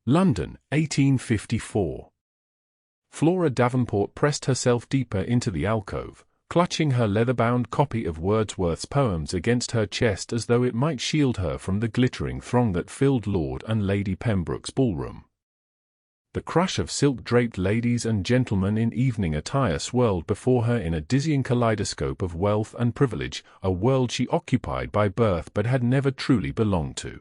London, 1854. Flora Davenport pressed herself deeper into the alcove, clutching her leather-bound copy of Wordsworth's poems against her chest as though it might shield her from the glittering throng that filled Lord and Lady Pembroke's ballroom. The crush of silk-draped ladies and gentlemen in evening attire swirled before her in a dizzying kaleidoscope of wealth and privilege, a world she occupied by birth but had never truly belonged to.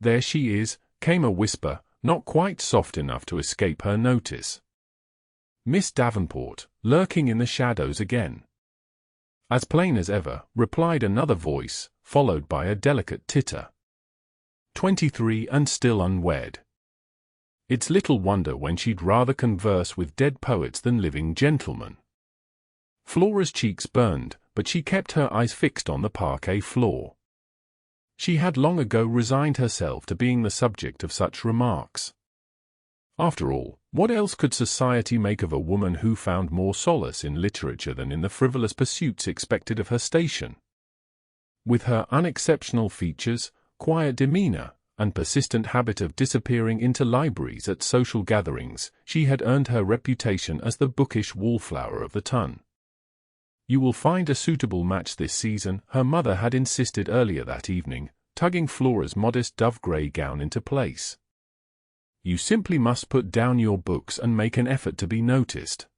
"There she is," came a whisper, not quite soft enough to escape her notice. "Miss Davenport, lurking in the shadows again." "As plain as ever," replied another voice, followed by a delicate titter. 23 and still unwed. It's little wonder when she'd rather converse with dead poets than living gentlemen. Flora's cheeks burned, but she kept her eyes fixed on the parquet floor. She had long ago resigned herself to being the subject of such remarks. After all, what else could society make of a woman who found more solace in literature than in the frivolous pursuits expected of her station? With her unexceptional features, quiet demeanor, and persistent habit of disappearing into libraries at social gatherings, she had earned her reputation as the bookish wallflower of the ton. "You will find a suitable match this season," her mother had insisted earlier that evening, tugging Flora's modest dove-grey gown into place. "You simply must put down your books and make an effort to be noticed."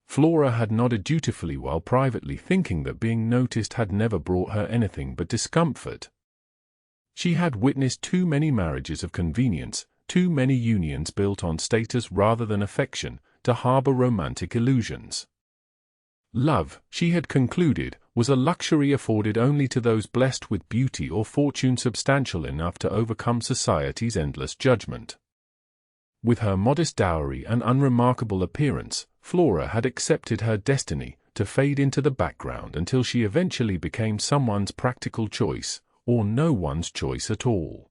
Flora had nodded dutifully while privately thinking that being noticed had never brought her anything but discomfort. She had witnessed too many marriages of convenience, too many unions built on status rather than affection, to harbor romantic illusions. Love, she had concluded, was a luxury afforded only to those blessed with beauty or fortune substantial enough to overcome society's endless judgment. With her modest dowry and unremarkable appearance, Flora had accepted her destiny to fade into the background until she eventually became someone's practical choice, or no one's choice at all.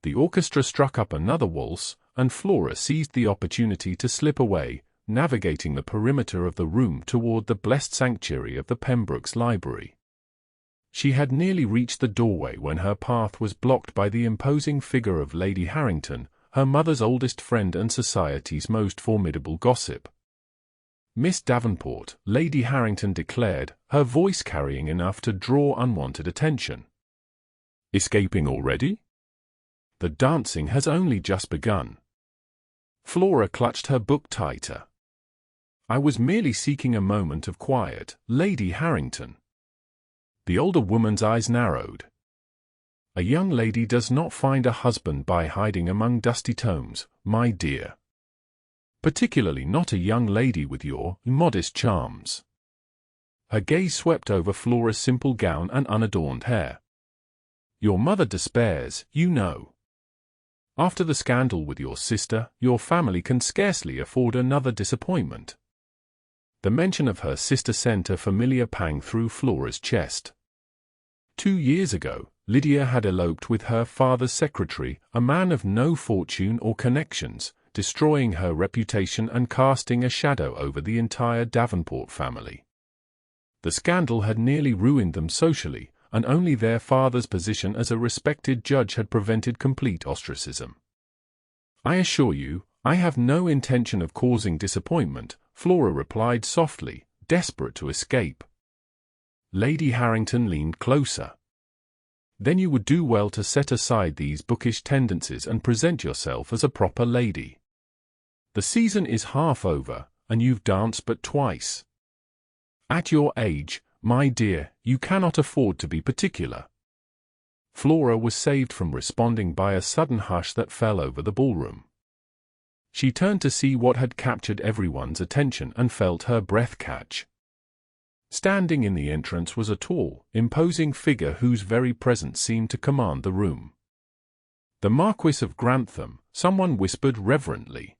The orchestra struck up another waltz, and Flora seized the opportunity to slip away, navigating the perimeter of the room toward the blessed sanctuary of the Pembrokes Library. She had nearly reached the doorway when her path was blocked by the imposing figure of Lady Harrington, her mother's oldest friend and society's most formidable gossip. "Miss Davenport," Lady Harrington declared, her voice carrying enough to draw unwanted attention. "Escaping already? The dancing has only just begun." Flora clutched her book tighter. "I was merely seeking a moment of quiet, Lady Harrington." The older woman's eyes narrowed. "A young lady does not find a husband by hiding among dusty tomes, my dear. Particularly not a young lady with your modest charms." Her gaze swept over Flora's simple gown and unadorned hair. "Your mother despairs, you know. After the scandal with your sister, your family can scarcely afford another disappointment." The mention of her sister sent a familiar pang through Flora's chest. 2 years ago, Lydia had eloped with her father's secretary, a man of no fortune or connections, destroying her reputation and casting a shadow over the entire Davenport family. The scandal had nearly ruined them socially, and only their father's position as a respected judge had prevented complete ostracism. "I assure you, I have no intention of causing disappointment," Flora replied softly, desperate to escape. Lady Harrington leaned closer. "Then you would do well to set aside these bookish tendencies and present yourself as a proper lady. The season is half over, and you've danced but twice. At your age, my dear, you cannot afford to be particular." Flora was saved from responding by a sudden hush that fell over the ballroom. She turned to see what had captured everyone's attention and felt her breath catch. Standing in the entrance was a tall, imposing figure whose very presence seemed to command the room. "The Marquess of Grantham," someone whispered reverently.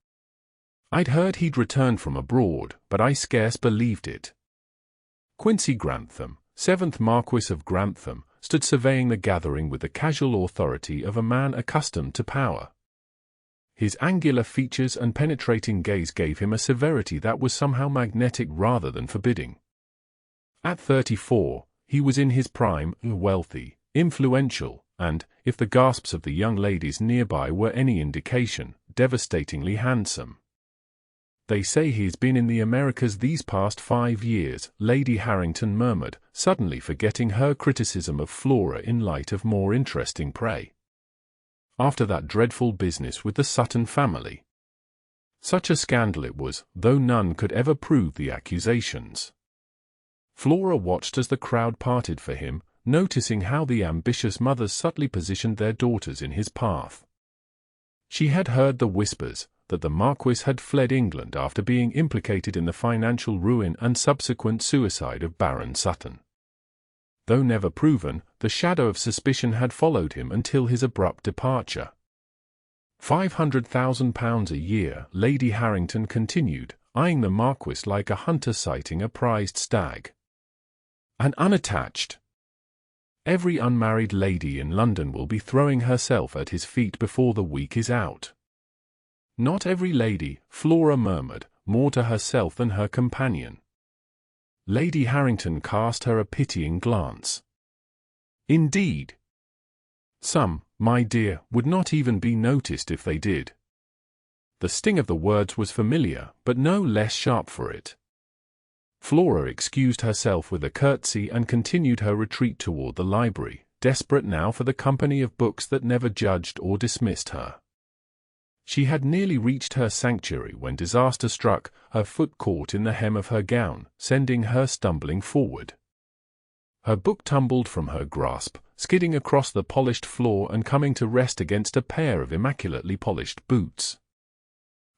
"I'd heard he'd returned from abroad, but I scarce believed it." Quincy Grantham, 7th Marquess of Grantham, stood surveying the gathering with the casual authority of a man accustomed to power. His angular features and penetrating gaze gave him a severity that was somehow magnetic rather than forbidding. At 34, he was in his prime, wealthy, influential, and, if the gasps of the young ladies nearby were any indication, devastatingly handsome. "They say he's been in the Americas these past 5 years," Lady Harrington murmured, suddenly forgetting her criticism of Flora in light of more interesting prey. "After that dreadful business with the Sutton family. Such a scandal it was, though none could ever prove the accusations." Flora watched as the crowd parted for him, noticing how the ambitious mothers subtly positioned their daughters in his path. She had heard the whispers that the Marquess had fled England after being implicated in the financial ruin and subsequent suicide of Baron Sutton. Though never proven, the shadow of suspicion had followed him until his abrupt departure. £500,000 a year, Lady Harrington continued, eyeing the Marquess like a hunter sighting a prized stag. "And unattached. Every unmarried lady in London will be throwing herself at his feet before the week is out." "Not every lady," Flora murmured, more to herself than her companion. Lady Harrington cast her a pitying glance. "Indeed. Some, my dear, would not even be noticed if they did." The sting of the words was familiar, but no less sharp for it. Flora excused herself with a curtsy and continued her retreat toward the library, desperate now for the company of books that never judged or dismissed her. She had nearly reached her sanctuary when disaster struck, her foot caught in the hem of her gown, sending her stumbling forward. Her book tumbled from her grasp, skidding across the polished floor and coming to rest against a pair of immaculately polished boots.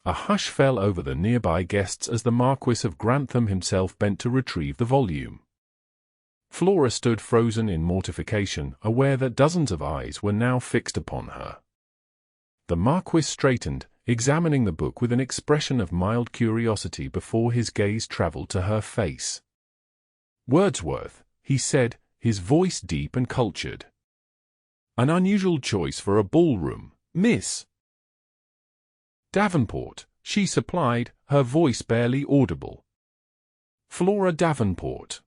A hush fell over the nearby guests as the Marquess of Grantham himself bent to retrieve the volume. Flora stood frozen in mortification, aware that dozens of eyes were now fixed upon her. The Marquis straightened, examining the book with an expression of mild curiosity before his gaze travelled to her face. "Wordsworth," he said, his voice deep and cultured. "An unusual choice for a ballroom, Miss Davenport," she supplied, her voice barely audible. "Flora Davenport."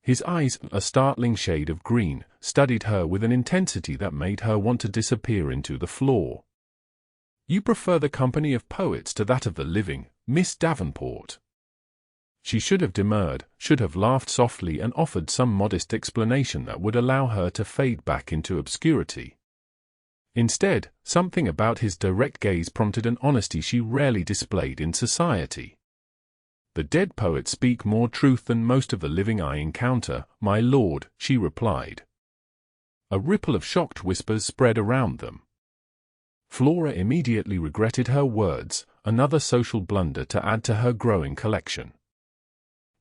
His eyes, a startling shade of green, studied her with an intensity that made her want to disappear into the floor. "You prefer the company of poets to that of the living, Miss Davenport." She should have demurred, should have laughed softly and offered some modest explanation that would allow her to fade back into obscurity. Instead, something about his direct gaze prompted an honesty she rarely displayed in society. "The dead poets speak more truth than most of the living I encounter, my lord," she replied. A ripple of shocked whispers spread around them. Flora immediately regretted her words, another social blunder to add to her growing collection.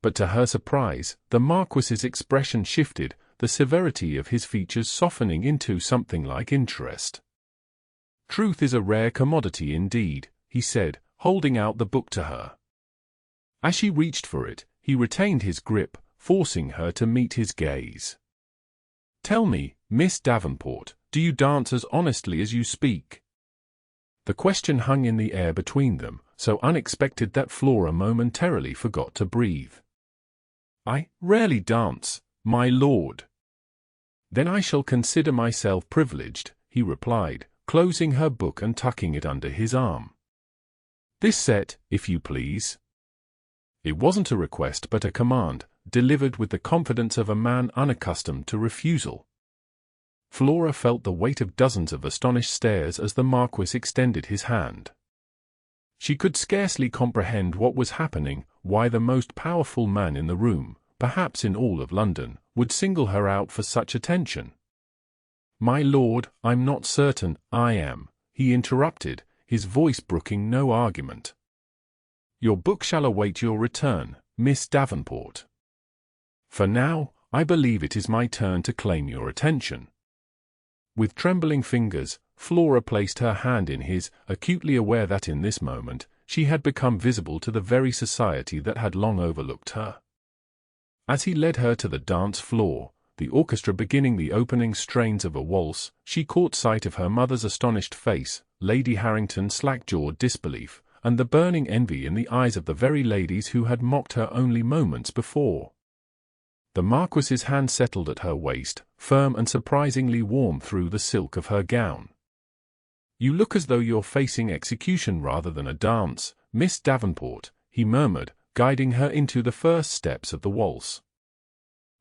But to her surprise, the Marquis's expression shifted, the severity of his features softening into something like interest. "Truth is a rare commodity indeed," he said, holding out the book to her. As she reached for it, he retained his grip, forcing her to meet his gaze. "Tell me, Miss Davenport, do you dance as honestly as you speak?" The question hung in the air between them, so unexpected that Flora momentarily forgot to breathe. "I rarely dance, my lord." "Then I shall consider myself privileged," he replied, closing her book and tucking it under his arm. "This set, if you please." It wasn't a request but a command, delivered with the confidence of a man unaccustomed to refusal. Flora felt the weight of dozens of astonished stares as the Marquis extended his hand. She could scarcely comprehend what was happening, why the most powerful man in the room, perhaps in all of London, would single her out for such attention. "My lord, I'm not certain I am," he interrupted, his voice brooking no argument. "Your book shall await your return, Miss Davenport. For now, I believe it is my turn to claim your attention." With trembling fingers, Flora placed her hand in his, acutely aware that in this moment, she had become visible to the very society that had long overlooked her. As he led her to the dance floor, the orchestra beginning the opening strains of a waltz, she caught sight of her mother's astonished face, Lady Harrington's slack-jawed disbelief, and the burning envy in the eyes of the very ladies who had mocked her only moments before. The Marquess's hand settled at her waist, firm and surprisingly warm through the silk of her gown. "You look as though you're facing execution rather than a dance, Miss Davenport," he murmured, guiding her into the first steps of the waltz.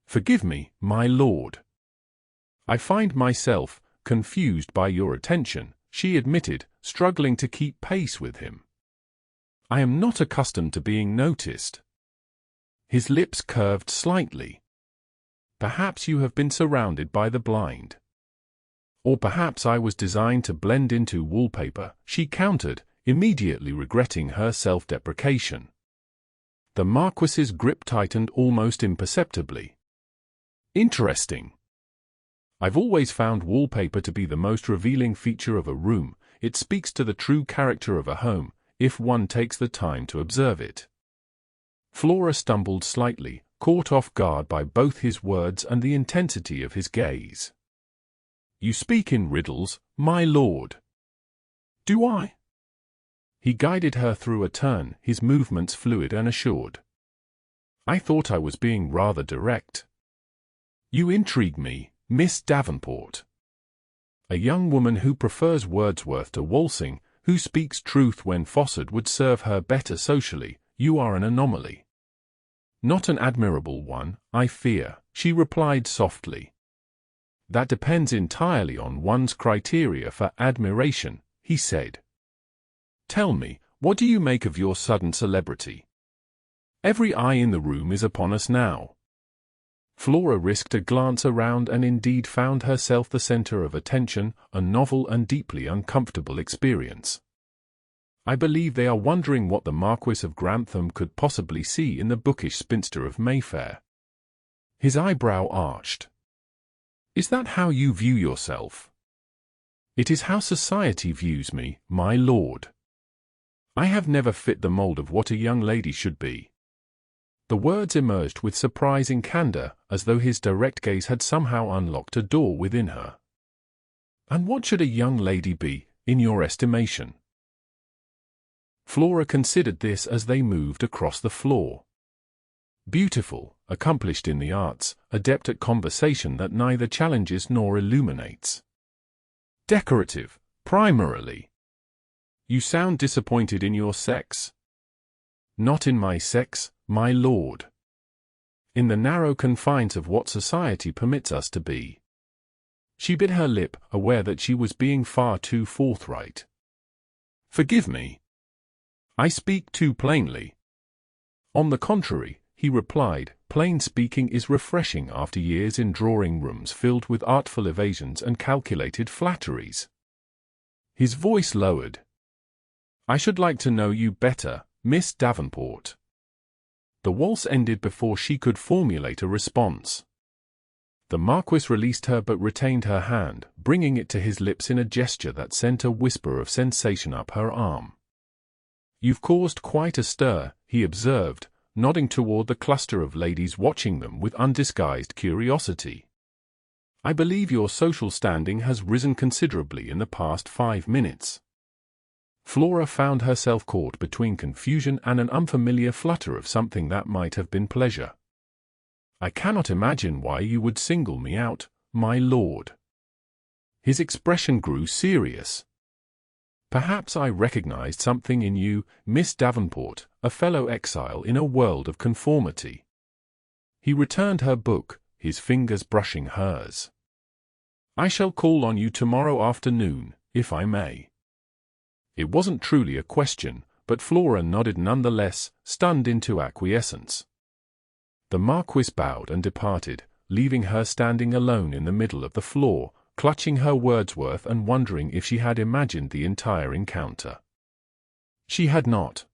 "Forgive me, my lord. I find myself confused by your attention," she admitted, struggling to keep pace with him. "I am not accustomed to being noticed." His lips curved slightly. "Perhaps you have been surrounded by the blind. Or perhaps I was designed to blend into wallpaper," she countered, immediately regretting her self-deprecation. The Marquess's grip tightened almost imperceptibly. "Interesting. I've always found wallpaper to be the most revealing feature of a room. It speaks to the true character of a home, if one takes the time to observe it." Flora stumbled slightly, caught off guard by both his words and the intensity of his gaze. "You speak in riddles, my lord." "Do I?" He guided her through a turn, his movements fluid and assured. "I thought I was being rather direct." "You intrigue me, Miss Davenport. A young woman who prefers Wordsworth to waltzing, who speaks truth when falsehood would serve her better socially. You are an anomaly." "Not an admirable one, I fear," she replied softly. "That depends entirely on one's criteria for admiration," he said. "Tell me, what do you make of your sudden celebrity? Every eye in the room is upon us now." Flora risked a glance around and indeed found herself the center of attention, a novel and deeply uncomfortable experience. "I believe they are wondering what the Marquess of Grantham could possibly see in the bookish spinster of Mayfair." His eyebrow arched. "Is that how you view yourself?" "It is how society views me, my lord. I have never fit the mold of what a young lady should be." The words emerged with surprising candor, as though his direct gaze had somehow unlocked a door within her. "And what should a young lady be, in your estimation?" Flora considered this as they moved across the floor. "Beautiful, accomplished in the arts, adept at conversation that neither challenges nor illuminates. Decorative, primarily." "You sound disappointed in your sex." "Not in my sex, my lord. In the narrow confines of what society permits us to be." She bit her lip, aware that she was being far too forthright. "Forgive me. I speak too plainly." "On the contrary," he replied, "plain speaking is refreshing after years in drawing rooms filled with artful evasions and calculated flatteries." His voice lowered. "I should like to know you better, Miss Davenport." The waltz ended before she could formulate a response. The Marquess released her but retained her hand, bringing it to his lips in a gesture that sent a whisper of sensation up her arm. "You've caused quite a stir," he observed, nodding toward the cluster of ladies watching them with undisguised curiosity. "I believe your social standing has risen considerably in the past 5 minutes." Flora found herself caught between confusion and an unfamiliar flutter of something that might have been pleasure. "I cannot imagine why you would single me out, my lord." His expression grew serious. "Perhaps I recognized something in you, Miss Davenport, a fellow exile in a world of conformity." He returned her book, his fingers brushing hers. "I shall call on you tomorrow afternoon, if I may." It wasn't truly a question, but Flora nodded nonetheless, stunned into acquiescence. The Marquis bowed and departed, leaving her standing alone in the middle of the floor, clutching her Wordsworth and wondering if she had imagined the entire encounter. She had not.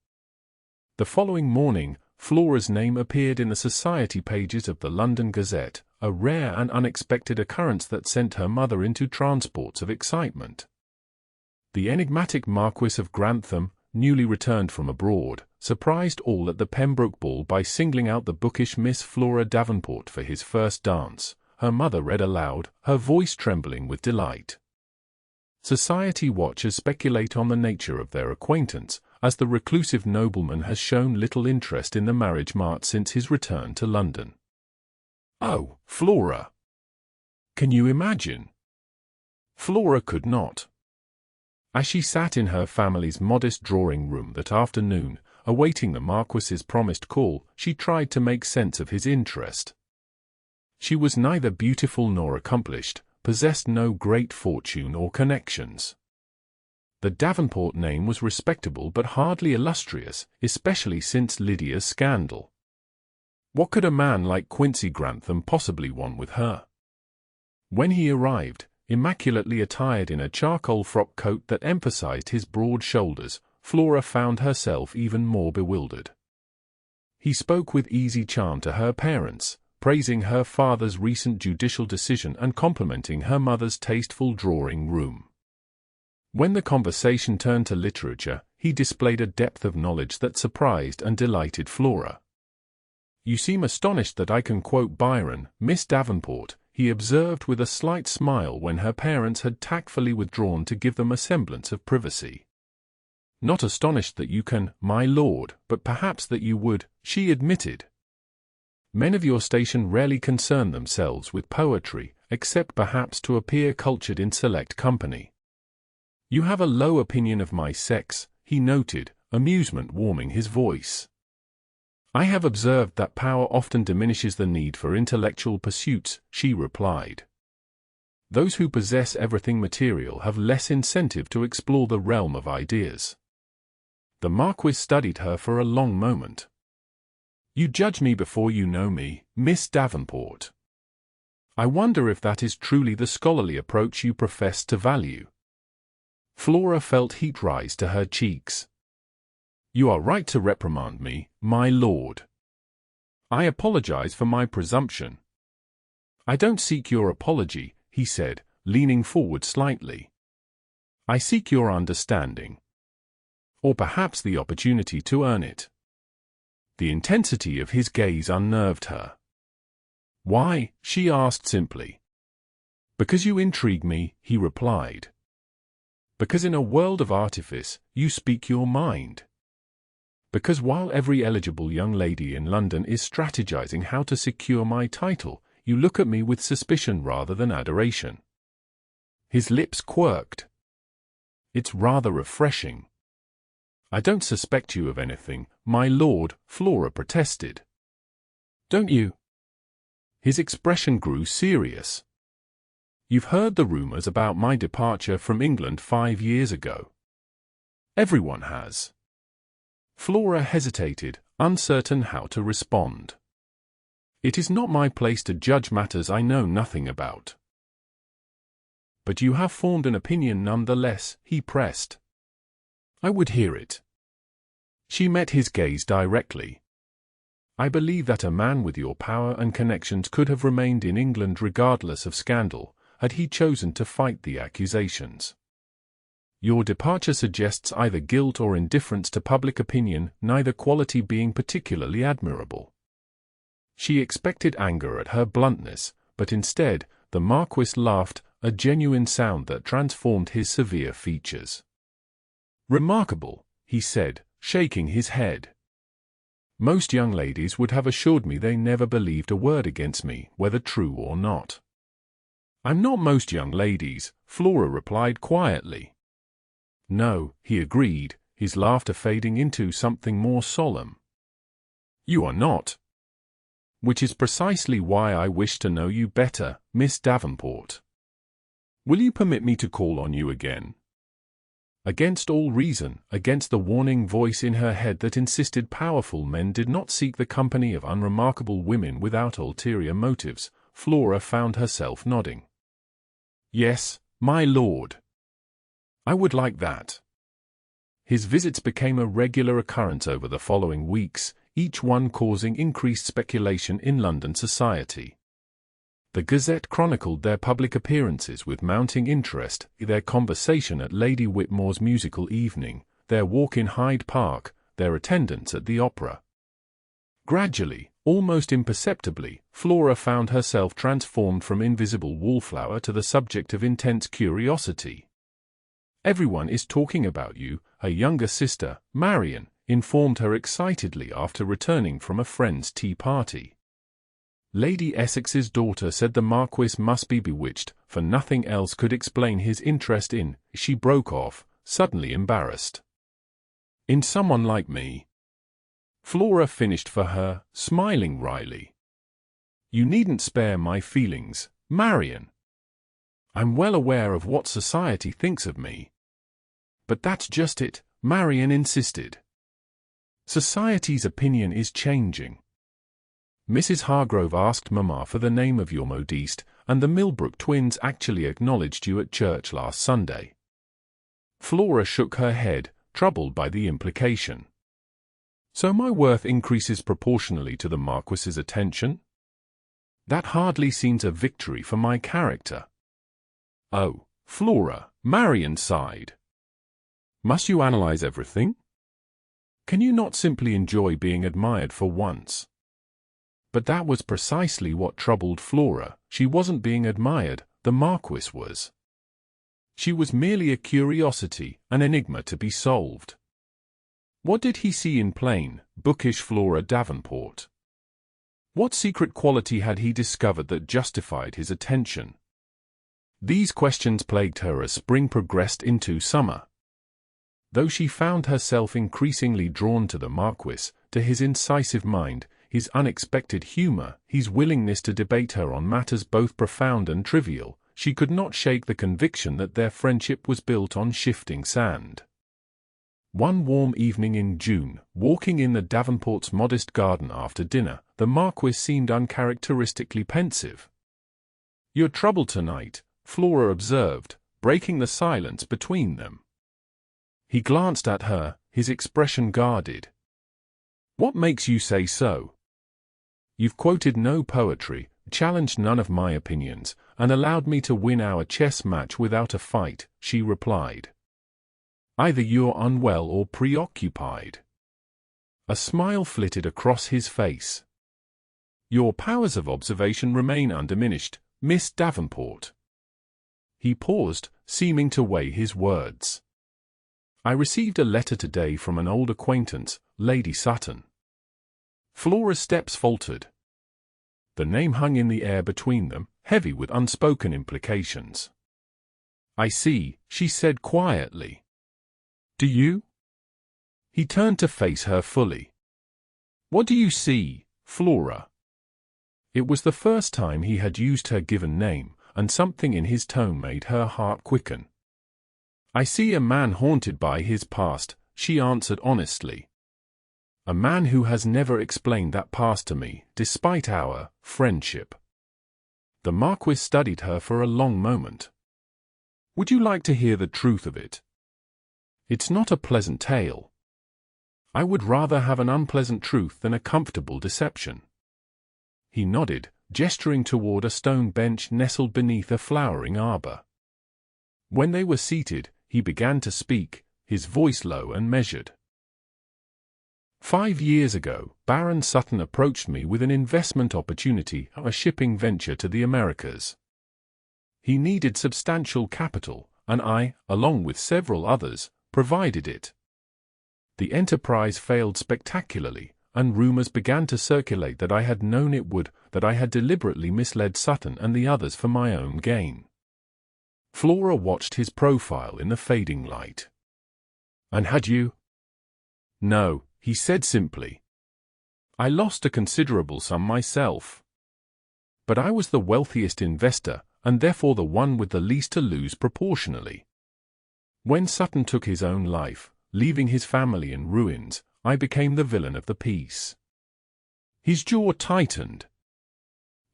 The following morning, Flora's name appeared in the society pages of the London Gazette, a rare and unexpected occurrence that sent her mother into transports of excitement. The enigmatic Marquess of Grantham, newly returned from abroad, surprised all at the Pembroke ball by singling out the bookish Miss Flora Davenport for his first dance, her mother read aloud, her voice trembling with delight. Society watchers speculate on the nature of their acquaintance, as the reclusive nobleman has shown little interest in the marriage mart since his return to London. Oh, Flora! Can you imagine? Flora could not. As she sat in her family's modest drawing room that afternoon, awaiting the Marquess's promised call, she tried to make sense of his interest. She was neither beautiful nor accomplished, possessed no great fortune or connections. The Davenport name was respectable but hardly illustrious, especially since Lydia's scandal. What could a man like Quincy Grantham possibly want with her? When he arrived, immaculately attired in a charcoal frock coat that emphasized his broad shoulders, Flora found herself even more bewildered. He spoke with easy charm to her parents, praising her father's recent judicial decision and complimenting her mother's tasteful drawing room. When the conversation turned to literature, he displayed a depth of knowledge that surprised and delighted Flora. "You seem astonished that I can quote Byron, Miss Davenport," he observed with a slight smile when her parents had tactfully withdrawn to give them a semblance of privacy. "Not astonished that you can, my lord, but perhaps that you would," she admitted. "Men of your station rarely concern themselves with poetry, except perhaps to appear cultured in select company." "You have a low opinion of my sex," he noted, amusement warming his voice. "I have observed that power often diminishes the need for intellectual pursuits," she replied. "Those who possess everything material have less incentive to explore the realm of ideas." The Marquis studied her for a long moment. "You judge me before you know me, Miss Davenport. I wonder if that is truly the scholarly approach you profess to value." Flora felt heat rise to her cheeks. "You are right to reprimand me, my lord. I apologize for my presumption." "I don't seek your apology," he said, leaning forward slightly. "I seek your understanding. Or perhaps the opportunity to earn it." The intensity of his gaze unnerved her. "Why?" she asked simply. "Because you intrigue me," he replied. "Because in a world of artifice, you speak your mind. Because while every eligible young lady in London is strategizing how to secure my title, you look at me with suspicion rather than adoration." His lips quirked. "It's rather refreshing." "I don't suspect you of anything, my lord," Flora protested. "Don't you?" His expression grew serious. "You've heard the rumors about my departure from England 5 years ago." "Everyone has." Flora hesitated, uncertain how to respond. "It is not my place to judge matters I know nothing about." "But you have formed an opinion nonetheless," he pressed. "I would hear it." She met his gaze directly. "I believe that a man with your power and connections could have remained in England regardless of scandal, had he chosen to fight the accusations. Your departure suggests either guilt or indifference to public opinion, neither quality being particularly admirable." She expected anger at her bluntness, but instead, the Marquis laughed, a genuine sound that transformed his severe features. "Remarkable," he said, shaking his head. "Most young ladies would have assured me they never believed a word against me, whether true or not." "I'm not most young ladies," Flora replied quietly. "No," he agreed, his laughter fading into something more solemn. "You are not. Which is precisely why I wish to know you better, Miss Davenport. Will you permit me to call on you again?" Against all reason, against the warning voice in her head that insisted powerful men did not seek the company of unremarkable women without ulterior motives, Flora found herself nodding. "Yes, my lord. I would like that." His visits became a regular occurrence over the following weeks, each one causing increased speculation in London society. The Gazette chronicled their public appearances with mounting interest, their conversation at Lady Whitmore's musical evening, their walk in Hyde Park, their attendance at the opera. Gradually, almost imperceptibly, Flora found herself transformed from invisible wallflower to the subject of intense curiosity. "Everyone is talking about you," her younger sister, Marion, informed her excitedly after returning from a friend's tea party. Lady Essex's daughter said the Marquis must be bewitched, for nothing else could explain his interest in, she broke off, suddenly embarrassed. In someone like me. Flora finished for her, smiling wryly. You needn't spare my feelings, Marian. I'm well aware of what society thinks of me. But that's just it, Marian insisted. Society's opinion is changing. Mrs. Hargrove asked Mamma for the name of your modiste, and the Millbrook twins actually acknowledged you at church last Sunday. Flora shook her head, troubled by the implication. So my worth increases proportionally to the Marquis's attention? That hardly seems a victory for my character. Oh, Flora, Marian sighed. Must you analyze everything? Can you not simply enjoy being admired for once? But that was precisely what troubled Flora. She wasn't being admired, the Marquis was. She was merely a curiosity, an enigma to be solved. What did he see in plain, bookish Flora Davenport? What secret quality had he discovered that justified his attention? These questions plagued her as spring progressed into summer. Though she found herself increasingly drawn to the Marquis, to his incisive mind, his unexpected humor, his willingness to debate her on matters both profound and trivial, she could not shake the conviction that their friendship was built on shifting sand. One warm evening in June, walking in the Davenports' modest garden after dinner, the Marquis seemed uncharacteristically pensive. You're troubled tonight, Flora observed, breaking the silence between them. He glanced at her, his expression guarded. What makes you say so? You've quoted no poetry, challenged none of my opinions, and allowed me to win our chess match without a fight, she replied. Either you're unwell or preoccupied. A smile flitted across his face. Your powers of observation remain undiminished, Miss Davenport. He paused, seeming to weigh his words. I received a letter today from an old acquaintance, Lady Sutton. Flora's steps faltered. The name hung in the air between them, heavy with unspoken implications. I see, she said quietly. Do you? He turned to face her fully. What do you see, Flora? It was the first time he had used her given name, and something in his tone made her heart quicken. I see a man haunted by his past, she answered honestly. A man who has never explained that past to me, despite our friendship. The Marquis studied her for a long moment. Would you like to hear the truth of it? It's not a pleasant tale. I would rather have an unpleasant truth than a comfortable deception. He nodded, gesturing toward a stone bench nestled beneath a flowering arbor. When they were seated, he began to speak, his voice low and measured. 5 years ago, Baron Sutton approached me with an investment opportunity, a shipping venture to the Americas. He needed substantial capital, and I, along with several others, provided it. The enterprise failed spectacularly, and rumors began to circulate that I had known it would, that I had deliberately misled Sutton and the others for my own gain. Flora watched his profile in the fading light. And had you? No, he said simply. I lost a considerable sum myself. But I was the wealthiest investor, and therefore the one with the least to lose proportionally. When Sutton took his own life, leaving his family in ruins, I became the villain of the piece. His jaw tightened.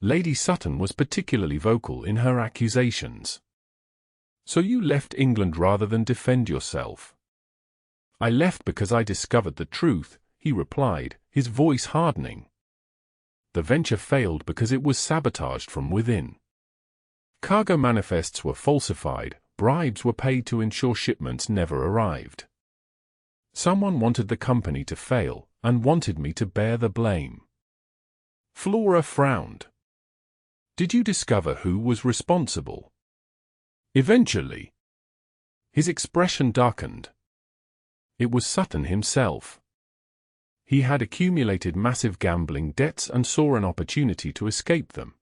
Lady Sutton was particularly vocal in her accusations. So you left England rather than defend yourself? I left because I discovered the truth, he replied, his voice hardening. The venture failed because it was sabotaged from within. Cargo manifests were falsified, bribes were paid to ensure shipments never arrived. Someone wanted the company to fail, and wanted me to bear the blame. Flora frowned. Did you discover who was responsible? Eventually. His expression darkened. It was Sutton himself. He had accumulated massive gambling debts and saw an opportunity to escape them.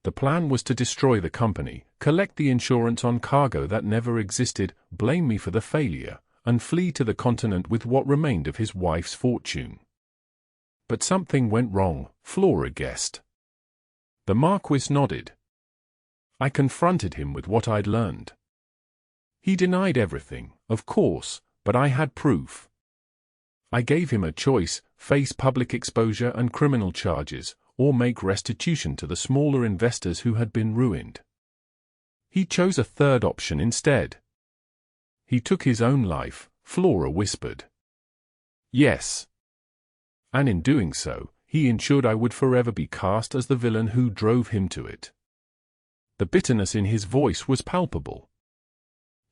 The plan was to destroy the company, collect the insurance on cargo that never existed, blame me for the failure, and flee to the continent with what remained of his wife's fortune. But something went wrong, Flora guessed. The Marquis nodded. I confronted him with what I'd learned. He denied everything, of course, but I had proof. I gave him a choice: face public exposure and criminal charges, or make restitution to the smaller investors who had been ruined. He chose a third option instead. He took his own life, Flora whispered. Yes. And in doing so, he ensured I would forever be cast as the villain who drove him to it. The bitterness in his voice was palpable.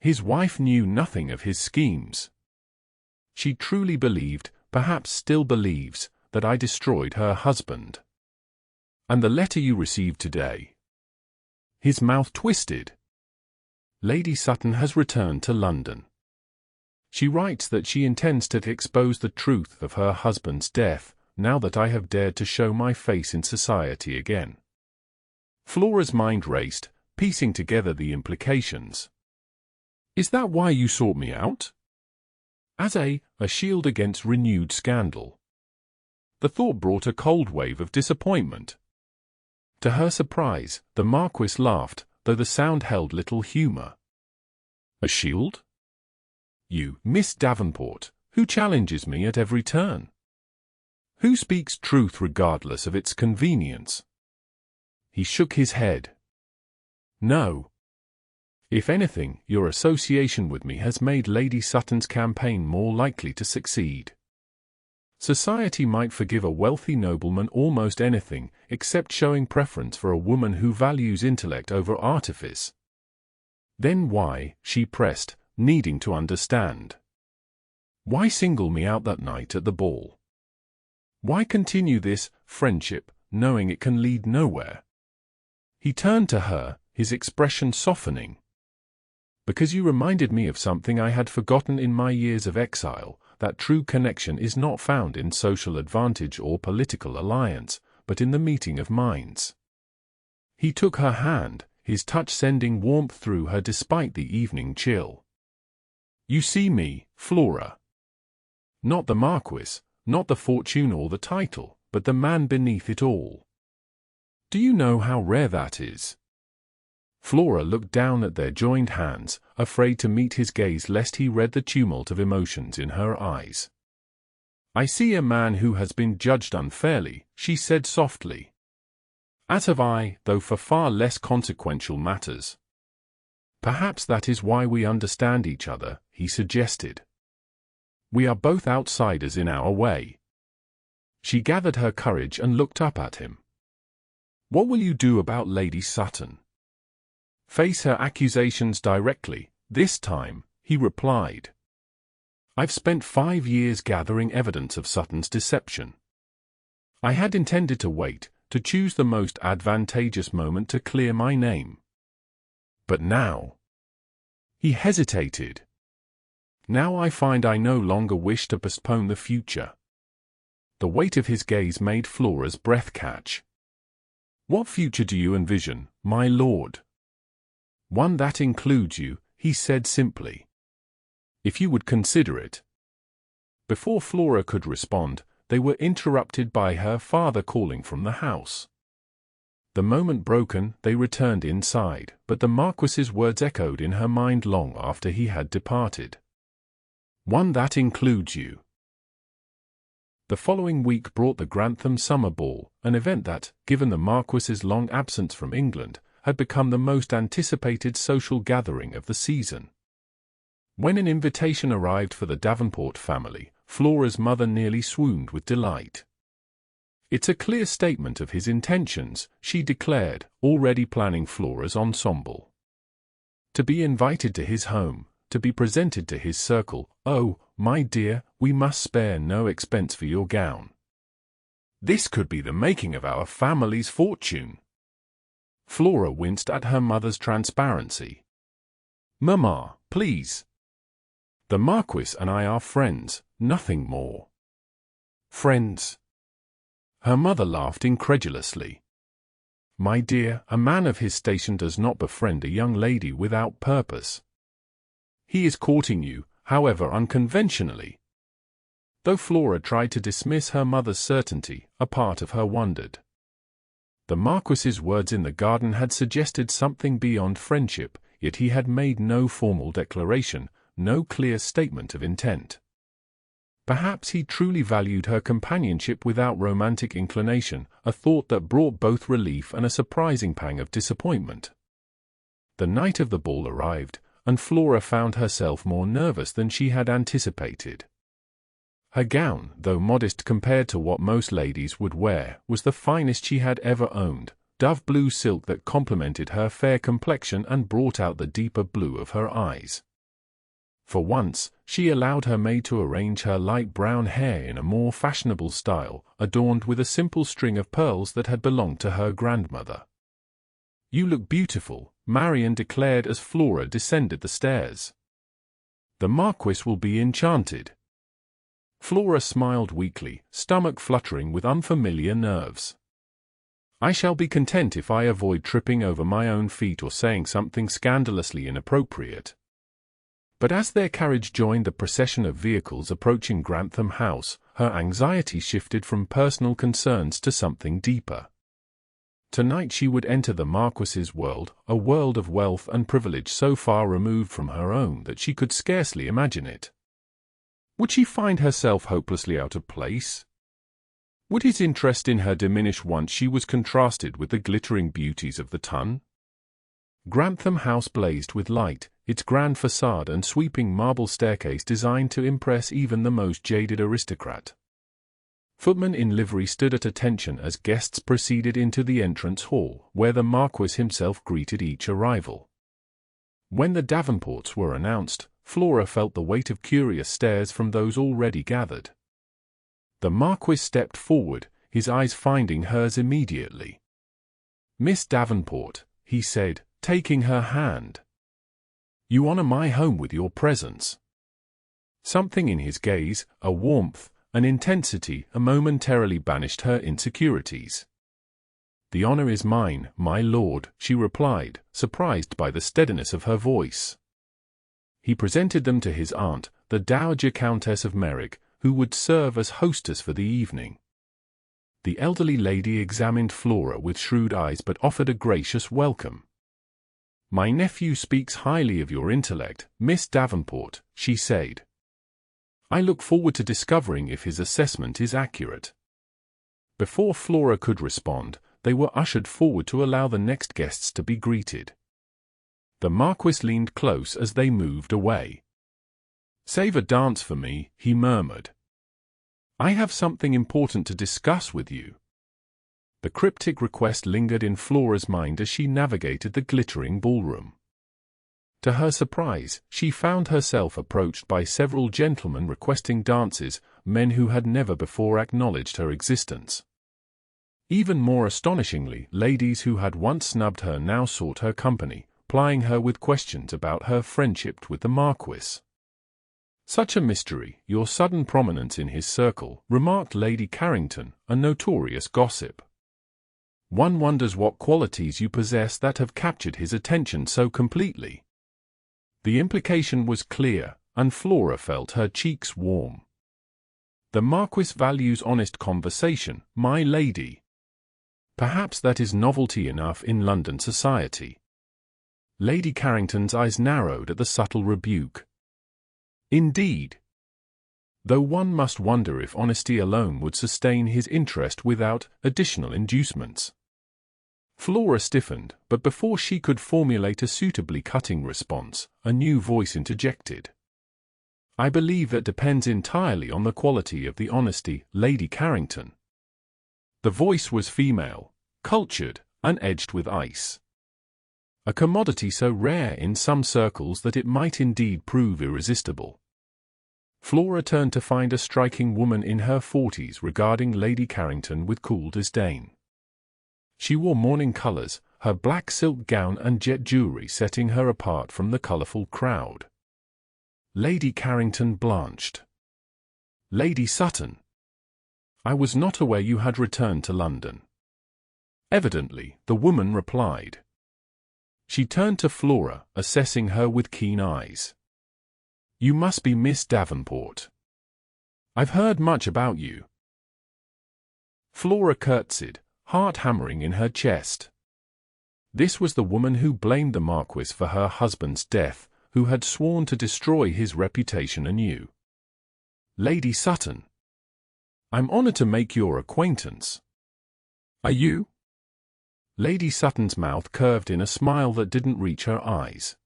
His wife knew nothing of his schemes. She truly believed, perhaps still believes, that I destroyed her husband. And the letter you received today? His mouth twisted. Lady Sutton has returned to London. She writes that she intends to expose the truth of her husband's death, now that I have dared to show my face in society again. Flora's mind raced, piecing together the implications. Is that why you sought me out? As a shield against renewed scandal. The thought brought a cold wave of disappointment. To her surprise, the Marquis laughed, though the sound held little humour. A shield? You, Miss Davenport, who challenges me at every turn. Who speaks truth regardless of its convenience. He shook his head. No. If anything, your association with me has made Lady Sutton's campaign more likely to succeed. Society might forgive a wealthy nobleman almost anything, except showing preference for a woman who values intellect over artifice. Then why, she pressed, needing to understand. Why single me out that night at the ball? Why continue this friendship, knowing it can lead nowhere? He turned to her, his expression softening. Because you reminded me of something I had forgotten in my years of exile, that true connection is not found in social advantage or political alliance, but in the meeting of minds. He took her hand, his touch sending warmth through her despite the evening chill. You see me, Flora. Not the Marquis, not the fortune or the title, but the man beneath it all. Do you know how rare that is? Flora looked down at their joined hands, afraid to meet his gaze lest he read the tumult of emotions in her eyes. I see a man who has been judged unfairly, she said softly. As have I, though for far less consequential matters. Perhaps that is why we understand each other, he suggested. We are both outsiders in our way. She gathered her courage and looked up at him. What will you do about Lady Sutton? Face her accusations directly, this time, he replied. I've spent 5 years gathering evidence of Sutton's deception. I had intended to wait, to choose the most advantageous moment to clear my name. But now... He hesitated. Now I find I no longer wish to postpone the future. The weight of his gaze made Flora's breath catch. What future do you envision, my lord? One that includes you, he said simply. If you would consider it. Before Flora could respond, they were interrupted by her father calling from the house. The moment broken, they returned inside, but the Marquis's words echoed in her mind long after he had departed. One that includes you. The following week brought the Grantham Summer Ball, an event that, given the Marquis's long absence from England, had become the most anticipated social gathering of the season. When an invitation arrived for the Davenport family, Flora's mother nearly swooned with delight. It's a clear statement of his intentions, she declared, already planning Flora's ensemble. To be invited to his home, to be presented to his circle, oh, my dear, we must spare no expense for your gown. This could be the making of our family's fortune. Flora winced at her mother's transparency. Mamma, please. The Marquis and I are friends, nothing more. Friends? Her mother laughed incredulously. My dear, a man of his station does not befriend a young lady without purpose. He is courting you, however unconventionally. Though Flora tried to dismiss her mother's certainty, a part of her wondered. The Marquess's words in the garden had suggested something beyond friendship, yet he had made no formal declaration, no clear statement of intent. Perhaps he truly valued her companionship without romantic inclination, a thought that brought both relief and a surprising pang of disappointment. The night of the ball arrived, and Flora found herself more nervous than she had anticipated. Her gown, though modest compared to what most ladies would wear, was the finest she had ever owned, dove blue silk that complemented her fair complexion and brought out the deeper blue of her eyes. For once, she allowed her maid to arrange her light brown hair in a more fashionable style, adorned with a simple string of pearls that had belonged to her grandmother. "You look beautiful," Marian declared as Flora descended the stairs. "The Marquess will be enchanted." Flora smiled weakly, stomach fluttering with unfamiliar nerves. "I shall be content if I avoid tripping over my own feet or saying something scandalously inappropriate." But as their carriage joined the procession of vehicles approaching Grantham House, her anxiety shifted from personal concerns to something deeper. Tonight she would enter the Marquess's world, a world of wealth and privilege so far removed from her own that she could scarcely imagine it. Would she find herself hopelessly out of place? Would his interest in her diminish once she was contrasted with the glittering beauties of the Tun? Grantham House blazed with light, its grand facade and sweeping marble staircase designed to impress even the most jaded aristocrat. Footmen in livery stood at attention as guests proceeded into the entrance hall, where the Marquess himself greeted each arrival. When the Davenports were announced, Flora felt the weight of curious stares from those already gathered. The Marquess stepped forward, his eyes finding hers immediately. "Miss Davenport," he said, taking her hand. "You honor my home with your presence." Something in his gaze, a warmth, an intensity, momentarily banished her insecurities. "The honor is mine, my lord," she replied, surprised by the steadiness of her voice. He presented them to his aunt, the Dowager Countess of Merrick, who would serve as hostess for the evening. The elderly lady examined Flora with shrewd eyes but offered a gracious welcome. "My nephew speaks highly of your intellect, Miss Davenport," she said. "I look forward to discovering if his assessment is accurate." Before Flora could respond, they were ushered forward to allow the next guests to be greeted. The Marquess leaned close as they moved away. "Save a dance for me," he murmured. "I have something important to discuss with you." The cryptic request lingered in Flora's mind as she navigated the glittering ballroom. To her surprise, she found herself approached by several gentlemen requesting dances, men who had never before acknowledged her existence. Even more astonishingly, ladies who had once snubbed her now sought her company, plying her with questions about her friendship with the Marquess. "Such a mystery, your sudden prominence in his circle," remarked Lady Carrington, a notorious gossip. "One wonders what qualities you possess that have captured his attention so completely." The implication was clear, and Flora felt her cheeks warm. "The Marquess values honest conversation, my lady. Perhaps that is novelty enough in London society." Lady Carrington's eyes narrowed at the subtle rebuke. "Indeed. Though one must wonder if honesty alone would sustain his interest without additional inducements." Flora stiffened, but before she could formulate a suitably cutting response, a new voice interjected. "I believe that depends entirely on the quality of the honesty, Lady Carrington." The voice was female, cultured, and edged with ice. A commodity so rare in some circles that it might indeed prove irresistible. Flora turned to find a striking woman in her 40s regarding Lady Carrington with cool disdain. She wore mourning colors, her black silk gown and jet jewelry setting her apart from the colorful crowd. Lady Carrington blanched. "Lady Sutton." I was not aware you had returned to London. Evidently, the woman replied. She turned to Flora, assessing her with keen eyes. You must be Miss Davenport. I've heard much about you. Flora curtsied, heart hammering in her chest. This was the woman who blamed the Marquess for her husband's death, who had sworn to destroy his reputation anew. Lady Sutton. I'm honored to make your acquaintance. Are you? Lady Sutton's mouth curved in a smile that didn't reach her eyes.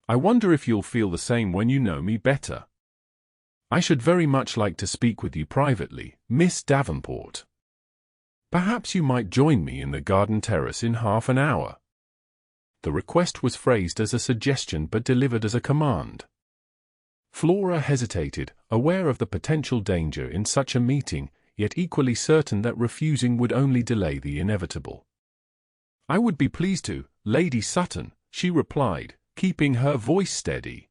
I wonder if you'll feel the same when you know me better. I should very much like to speak with you privately, Miss Davenport. Perhaps you might join me in the garden terrace in half an hour. The request was phrased as a suggestion but delivered as a command. Flora hesitated, aware of the potential danger in such a meeting, yet equally certain that refusing would only delay the inevitable. I would be pleased to, Lady Sutton, she replied, keeping her voice steady.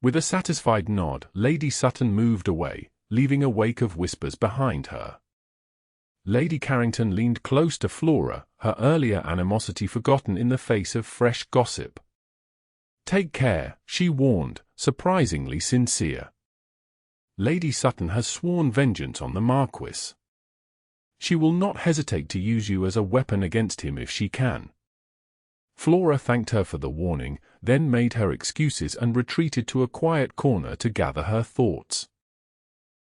With a satisfied nod, Lady Sutton moved away, leaving a wake of whispers behind her. Lady Carrington leaned close to Flora, her earlier animosity forgotten in the face of fresh gossip. Take care, she warned, surprisingly sincere. Lady Sutton has sworn vengeance on the Marquess. She will not hesitate to use you as a weapon against him if she can. Flora thanked her for the warning, then made her excuses and retreated to a quiet corner to gather her thoughts.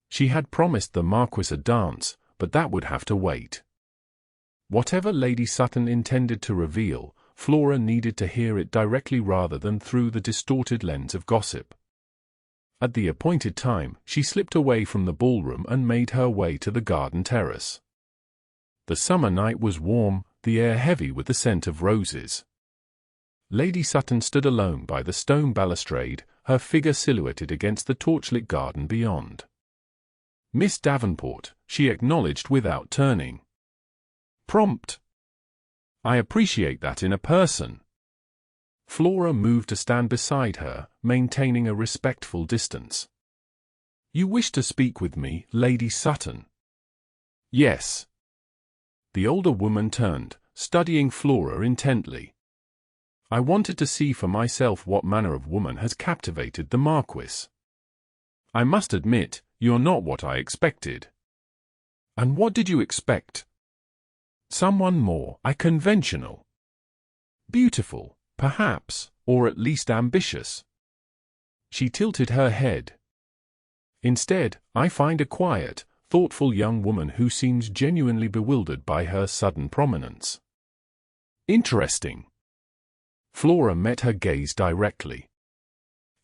She had promised the Marquess a dance, but that would have to wait. Whatever Lady Sutton intended to reveal, Flora needed to hear it directly rather than through the distorted lens of gossip. At the appointed time, she slipped away from the ballroom and made her way to the garden terrace. The summer night was warm, the air heavy with the scent of roses. Lady Sutton stood alone by the stone balustrade, her figure silhouetted against the torchlit garden beyond. Miss Davenport, she acknowledged without turning. Prompt. I appreciate that in a person. Flora moved to stand beside her, maintaining a respectful distance. You wish to speak with me, Lady Sutton? Yes. The older woman turned, studying Flora intently. I wanted to see for myself what manner of woman has captivated the Marquess. I must admit, you're not what I expected. And what did you expect? Someone more conventional. Beautiful, perhaps, or at least ambitious. She tilted her head. Instead, I find a quiet, thoughtful young woman who seems genuinely bewildered by her sudden prominence. Interesting. Flora met her gaze directly.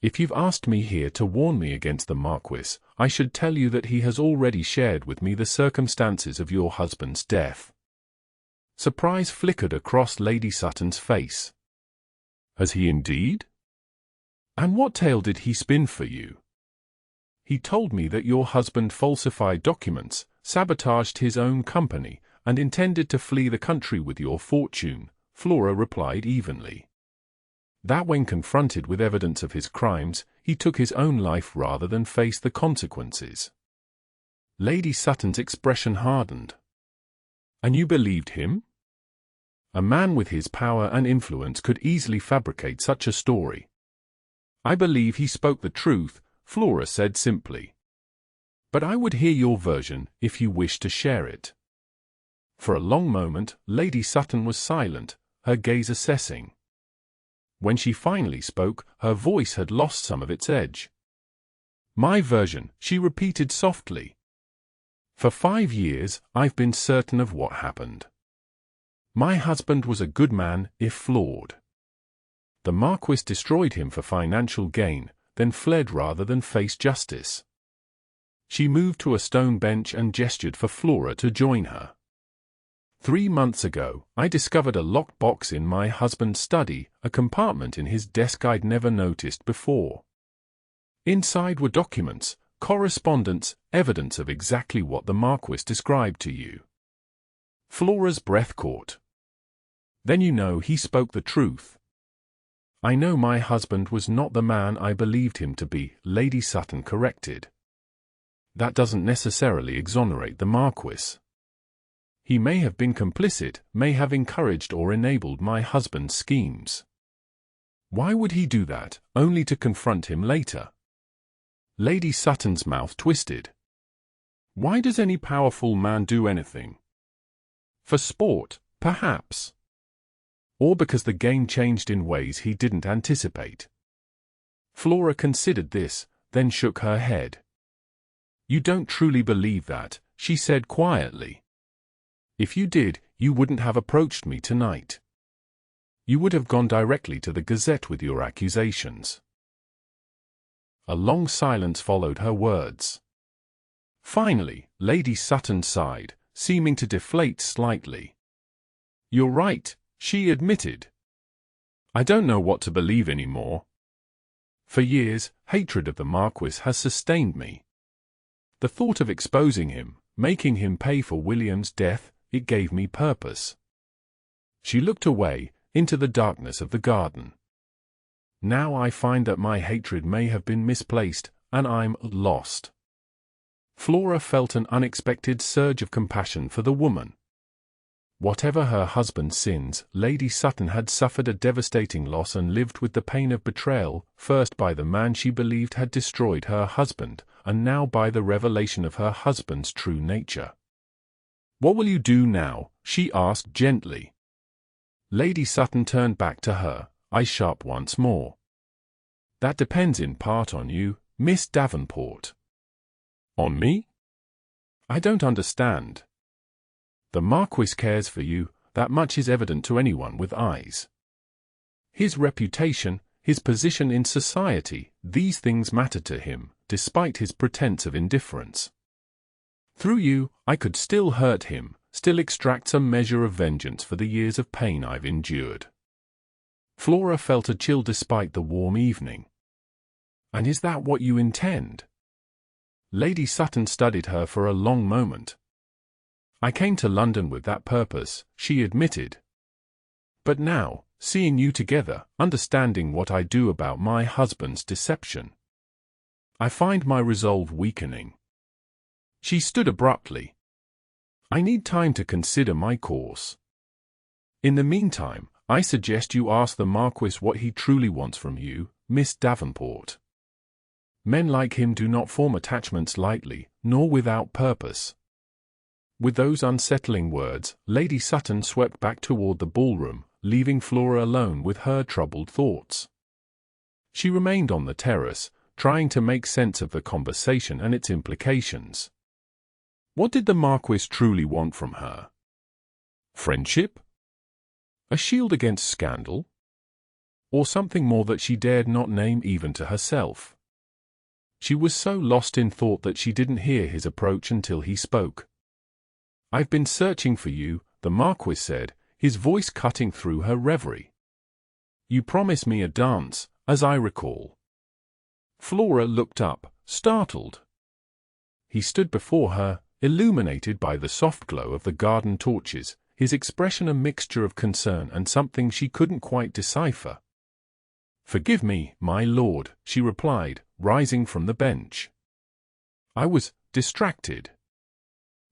If you've asked me here to warn me against the Marquess, I should tell you that he has already shared with me the circumstances of your husband's death. Surprise flickered across Lady Sutton's face. Has he indeed? And what tale did he spin for you? He told me that your husband falsified documents, sabotaged his own company, and intended to flee the country with your fortune, Flora replied evenly. That when confronted with evidence of his crimes, he took his own life rather than face the consequences. Lady Sutton's expression hardened. And you believed him? A man with his power and influence could easily fabricate such a story. I believe he spoke the truth, Flora said simply. But I would hear your version if you wish to share it. For a long moment, Lady Sutton was silent, her gaze assessing. When she finally spoke, her voice had lost some of its edge. My version, she repeated softly. For 5 years, I've been certain of what happened. My husband was a good man, if flawed. The Marquess destroyed him for financial gain, then fled rather than face justice. She moved to a stone bench and gestured for Flora to join her. 3 months ago, I discovered a locked box in my husband's study, a compartment in his desk I'd never noticed before. Inside were documents, correspondence, evidence of exactly what the Marquess described to you. Flora's breath caught. Then you know he spoke the truth. I know my husband was not the man I believed him to be, Lady Sutton corrected. that doesn't necessarily exonerate the Marquess. He may have been complicit, may have encouraged or enabled my husband's schemes. Why would he do that, only to confront him later? Lady Sutton's mouth twisted. Why does any powerful man do anything? For sport, perhaps. Or because the game changed in ways he didn't anticipate. Flora considered this, then shook her head. You don't truly believe that, she said quietly. If you did, you wouldn't have approached me tonight. You would have gone directly to the Gazette with your accusations. A long silence followed her words. Finally, Lady Sutton sighed, seeming to deflate slightly. You're right, she admitted. I don't know what to believe anymore. For years, hatred of the Marquess has sustained me. The thought of exposing him, making him pay for William's death, it gave me purpose. She looked away, into the darkness of the garden. Now I find that my hatred may have been misplaced, and I'm lost. Flora felt an unexpected surge of compassion for the woman. Whatever her husband's sins, Lady Sutton had suffered a devastating loss and lived with the pain of betrayal, first by the man she believed had destroyed her husband, and now by the revelation of her husband's true nature. What will you do now? She asked gently. Lady Sutton turned back to her, eyes sharp once more. That depends in part on you, Miss Davenport. On me? I don't understand. The Marquis cares for you, that much is evident to anyone with eyes. His reputation, his position in society, these things matter to him, despite his pretense of indifference. Through you, I could still hurt him, still extract some measure of vengeance for the years of pain I've endured. Flora felt a chill despite the warm evening. And is that what you intend? Lady Sutton studied her for a long moment. I came to London with that purpose, she admitted. But now, seeing you together, understanding what I do about my husband's deception, I find my resolve weakening. She stood abruptly. I need time to consider my course. In the meantime, I suggest you ask the Marquis what he truly wants from you, Miss Davenport. Men like him do not form attachments lightly, nor without purpose. With those unsettling words, Lady Sutton swept back toward the ballroom, leaving Flora alone with her troubled thoughts. She remained on the terrace, trying to make sense of the conversation and its implications. What did the Marquis truly want from her? Friendship? A shield against scandal? Or something more that she dared not name even to herself? She was so lost in thought that she didn't hear his approach until he spoke. I've been searching for you, the Marquis said, his voice cutting through her reverie. You promised me a dance, as I recall. Flora looked up, startled. He stood before her, illuminated by the soft glow of the garden torches, his expression a mixture of concern and something she couldn't quite decipher. Forgive me, my lord, she replied, rising from the bench. I was distracted.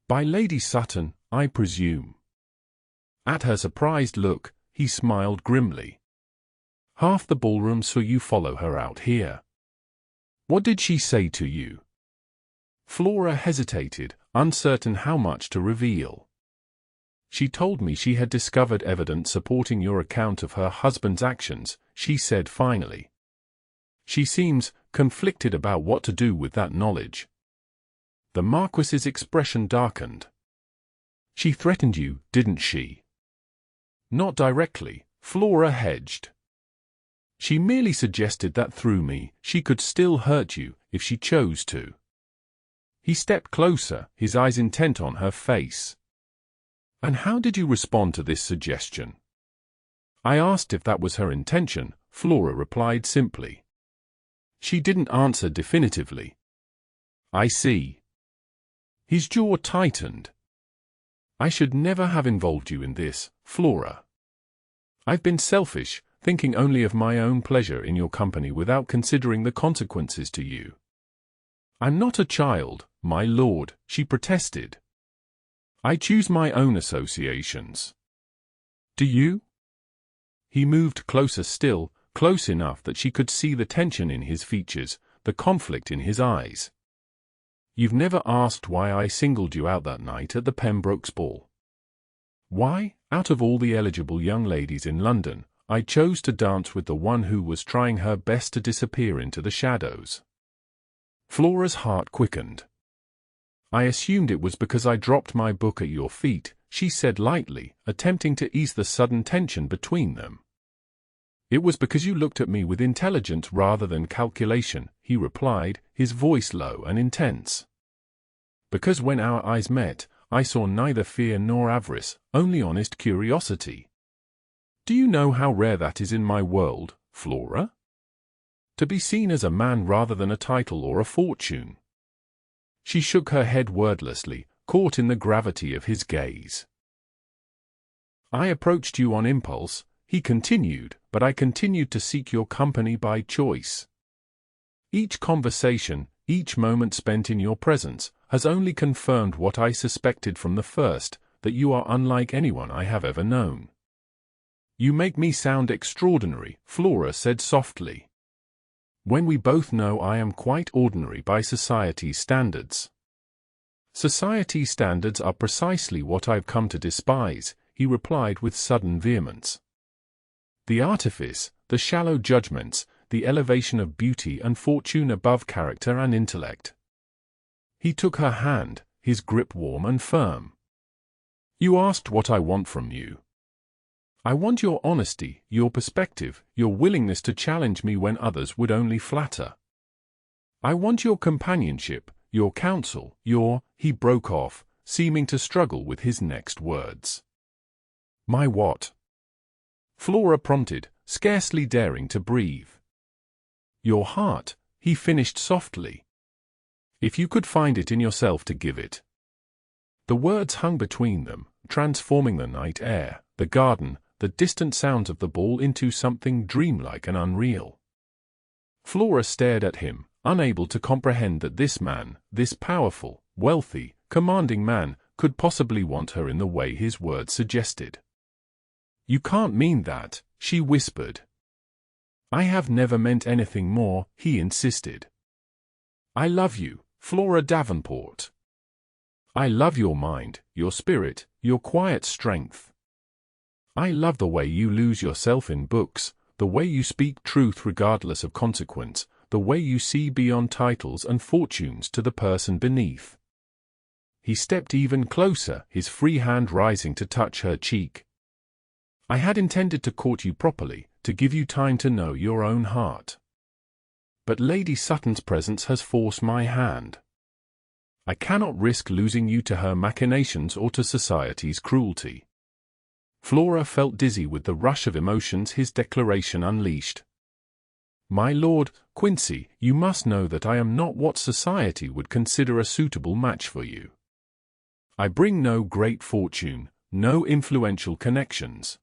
By Lady Sutton, I presume. At her surprised look, he smiled grimly. Half the ballroom saw you follow her out here. What did she say to you? Flora hesitated, uncertain how much to reveal. She told me she had discovered evidence supporting your account of her husband's actions, she said finally. She seems conflicted about what to do with that knowledge. The Marquis's expression darkened. She threatened you, didn't she? Not directly, Flora hedged. She merely suggested that through me, she could still hurt you, if she chose to. He stepped closer, his eyes intent on her face. And how did you respond to this suggestion? I asked if that was her intention, Flora replied simply. She didn't answer definitively. I see. His jaw tightened. I should never have involved you in this, Flora. I've been selfish, thinking only of my own pleasure in your company without considering the consequences to you. I'm not a child, my lord," she protested. "I choose my own associations. Do you?" He moved closer still, close enough that she could see the tension in his features, the conflict in his eyes. "You've never asked why I singled you out that night at the Pembrokes ball. Why, out of all the eligible young ladies in London, I chose to dance with the one who was trying her best to disappear into the shadows." Flora's heart quickened. "I assumed it was because I dropped my book at your feet," she said lightly, attempting to ease the sudden tension between them. "It was because you looked at me with intelligence rather than calculation," he replied, his voice low and intense. "Because when our eyes met, I saw neither fear nor avarice, only honest curiosity. Do you know how rare that is in my world, Flora? To be seen as a man rather than a title or a fortune." She shook her head wordlessly, caught in the gravity of his gaze. "I approached you on impulse," he continued, "but I continued to seek your company by choice. Each conversation, each moment spent in your presence, has only confirmed what I suspected from the first, that you are unlike anyone I have ever known." "You make me sound extraordinary," Flora said softly, "when we both know I am quite ordinary by society's standards." "Society's standards are precisely what I've come to despise," he replied with sudden vehemence. "The artifice, the shallow judgments, the elevation of beauty and fortune above character and intellect." He took her hand, his grip warm and firm. "You asked what I want from you. I want your honesty, your perspective, your willingness to challenge me when others would only flatter. I want your companionship, your counsel, your—" He broke off, seeming to struggle with his next words. "My what?" Flora prompted, scarcely daring to breathe. "Your heart," he finished softly. "If you could find it in yourself to give it." The words hung between them, transforming the night air, the garden, the distant sounds of the ball into something dreamlike and unreal. Flora stared at him, unable to comprehend that this man, this powerful, wealthy, commanding man, could possibly want her in the way his words suggested. "You can't mean that," she whispered. "I have never meant anything more," he insisted. "I love you, Flora Davenport. I love your mind, your spirit, your quiet strength. I love the way you lose yourself in books, the way you speak truth regardless of consequence, the way you see beyond titles and fortunes to the person beneath." He stepped even closer, his free hand rising to touch her cheek. "I had intended to court you properly, to give you time to know your own heart. But Lady Sutton's presence has forced my hand. I cannot risk losing you to her machinations or to society's cruelty." Flora felt dizzy with the rush of emotions his declaration unleashed. "My Lord Quincy, you must know that I am not what society would consider a suitable match for you. I bring no great fortune, no influential connections.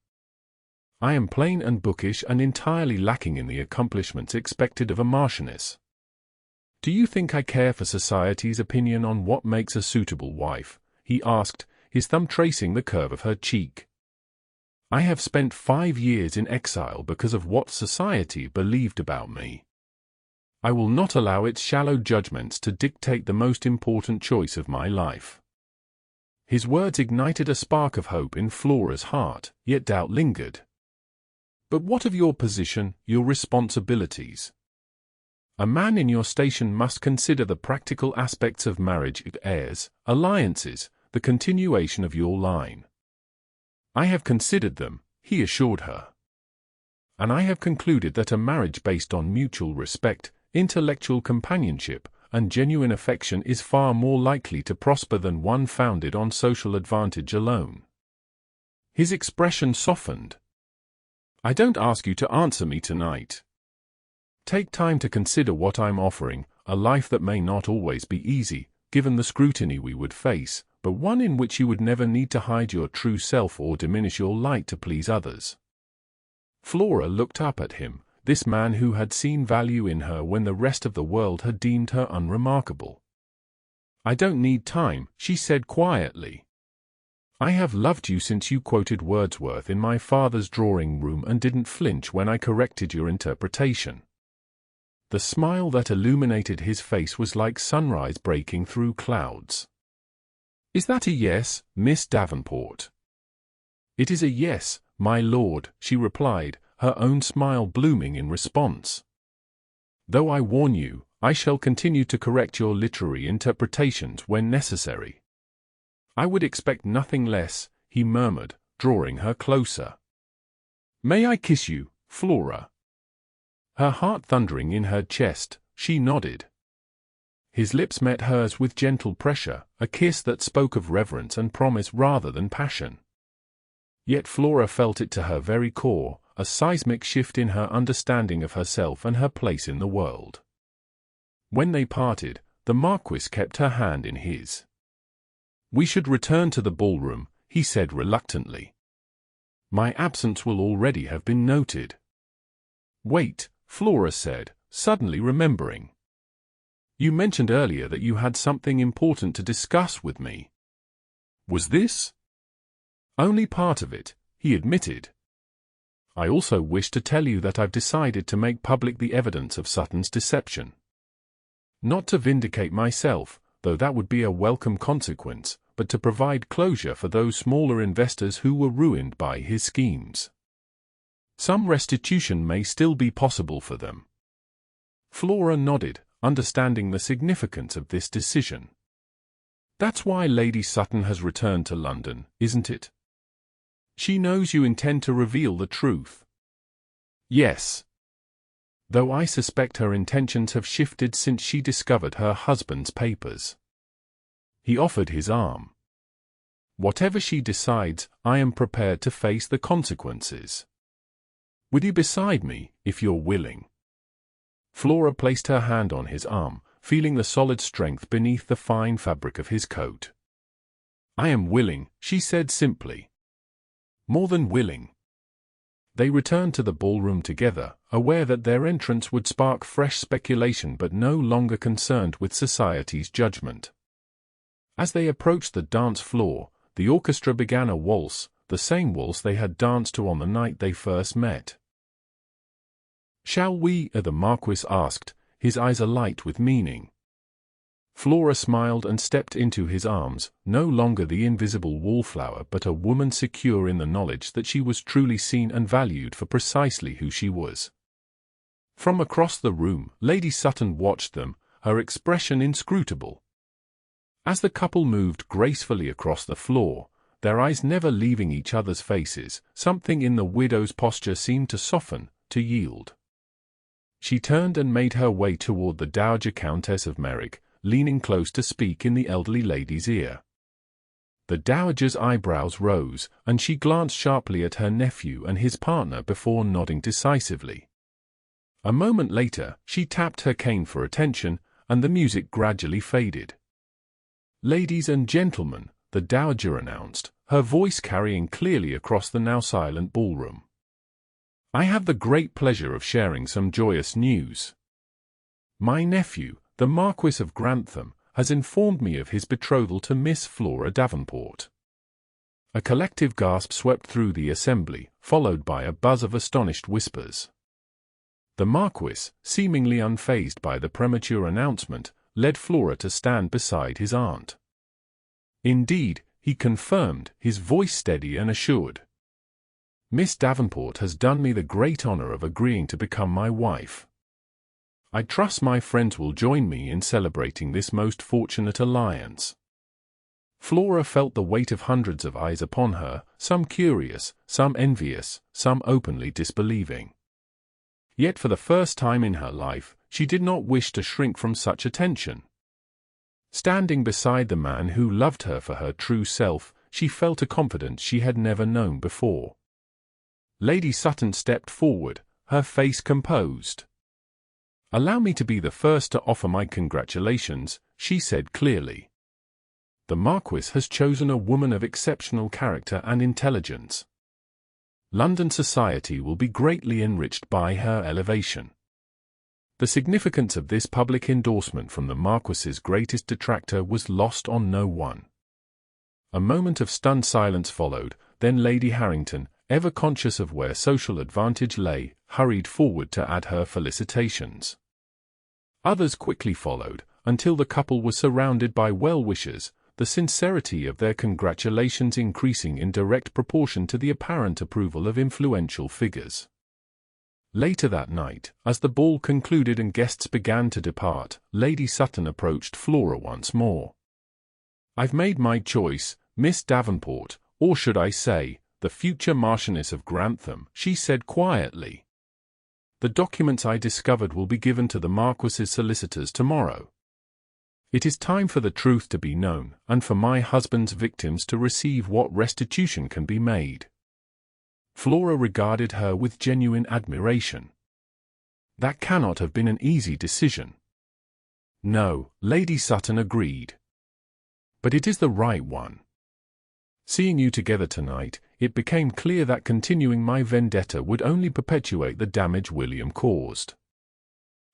I am plain and bookish and entirely lacking in the accomplishments expected of a marchioness. Do you think I care for society's opinion on what makes a suitable wife?" he asked, his thumb tracing the curve of her cheek. "I have spent 5 years in exile because of what society believed about me. I will not allow its shallow judgments to dictate the most important choice of my life." His words ignited a spark of hope in Flora's heart, yet doubt lingered. "But what of your position, your responsibilities? A man in your station must consider the practical aspects of marriage, heirs, alliances, the continuation of your line." "I have considered them," he assured her. "And I have concluded that a marriage based on mutual respect, intellectual companionship, and genuine affection is far more likely to prosper than one founded on social advantage alone." His expression softened. "I don't ask you to answer me tonight. Take time to consider what I'm offering, a life that may not always be easy, given the scrutiny we would face, but one in which you would never need to hide your true self or diminish your light to please others." Flora looked up at him, this man who had seen value in her when the rest of the world had deemed her unremarkable. "I don't need time," she said quietly. "I have loved you since you quoted Wordsworth in my father's drawing room and didn't flinch when I corrected your interpretation." The smile that illuminated his face was like sunrise breaking through clouds. "Is that a yes, Miss Davenport?" "It is a yes, my lord," she replied, her own smile blooming in response. "Though I warn you, I shall continue to correct your literary interpretations when necessary." "I would expect nothing less," he murmured, drawing her closer. "May I kiss you, Flora?" Her heart thundering in her chest, she nodded. His lips met hers with gentle pressure, a kiss that spoke of reverence and promise rather than passion. Yet Flora felt it to her very core, a seismic shift in her understanding of herself and her place in the world. When they parted, the Marquis kept her hand in his. "We should return to the ballroom," he said reluctantly. "My absence will already have been noted." "Wait," Flora said, suddenly remembering. "You mentioned earlier that you had something important to discuss with me. Was this?" "Only part of it," he admitted. "I also wish to tell you that I've decided to make public the evidence of Sutton's deception. Not to vindicate myself, though that would be a welcome consequence, but to provide closure for those smaller investors who were ruined by his schemes. Some restitution may still be possible for them." Flora nodded, understanding the significance of this decision. "That's why Lady Sutton has returned to London, isn't it? She knows you intend to reveal the truth." "Yes. Though I suspect her intentions have shifted since she discovered her husband's papers." He offered his arm. "Whatever she decides, I am prepared to face the consequences. With you beside me, if you're willing." Flora placed her hand on his arm, feeling the solid strength beneath the fine fabric of his coat. "I am willing," she said simply. "More than willing." They returned to the ballroom together, aware that their entrance would spark fresh speculation but no longer concerned with society's judgment. As they approached the dance floor, the orchestra began a waltz, the same waltz they had danced to on the night they first met. "Shall we?" the Marquis asked, his eyes alight with meaning. Flora smiled and stepped into his arms, no longer the invisible wallflower but a woman secure in the knowledge that she was truly seen and valued for precisely who she was. From across the room, Lady Sutton watched them, her expression inscrutable. As the couple moved gracefully across the floor, their eyes never leaving each other's faces, something in the widow's posture seemed to soften, to yield. She turned and made her way toward the Dowager Countess of Merrick, leaning close to speak in the elderly lady's ear. The dowager's eyebrows rose, and she glanced sharply at her nephew and his partner before nodding decisively. A moment later, she tapped her cane for attention, and the music gradually faded. "Ladies and gentlemen," the dowager announced, her voice carrying clearly across the now silent ballroom. "I have the great pleasure of sharing some joyous news. My nephew, the Marquess of Grantham, has informed me of his betrothal to Miss Flora Davenport." A collective gasp swept through the assembly, followed by a buzz of astonished whispers. The Marquis, seemingly unfazed by the premature announcement, led Flora to stand beside his aunt. "Indeed," he confirmed, his voice steady and assured. "Miss Davenport has done me the great honor of agreeing to become my wife. I trust my friends will join me in celebrating this most fortunate alliance." Flora felt the weight of hundreds of eyes upon her, some curious, some envious, some openly disbelieving. Yet for the first time in her life, she did not wish to shrink from such attention. Standing beside the man who loved her for her true self, she felt a confidence she had never known before. Lady Sutton stepped forward, her face composed. "Allow me to be the first to offer my congratulations," she said clearly. "The Marquis has chosen a woman of exceptional character and intelligence. London society will be greatly enriched by her elevation. The significance of this public endorsement from the Marquess's greatest detractor was lost on no one. A moment of stunned silence followed, then Lady Harrington, ever conscious of where social advantage lay, hurried forward to add her felicitations. Others quickly followed, until the couple was surrounded by well-wishers, the sincerity of their congratulations increasing in direct proportion to the apparent approval of influential figures. Later that night, as the ball concluded and guests began to depart, Lady Sutton approached Flora once more. "I've made my choice, Miss Davenport, or should I say, the future Marchioness of Grantham," she said quietly. "The documents I discovered will be given to the Marquess's solicitors tomorrow. It is time for the truth to be known, and for my husband's victims to receive what restitution can be made." Flora regarded her with genuine admiration. "That cannot have been an easy decision." "No," Lady Sutton agreed. "But it is the right one. Seeing you together tonight, it became clear that continuing my vendetta would only perpetuate the damage William caused."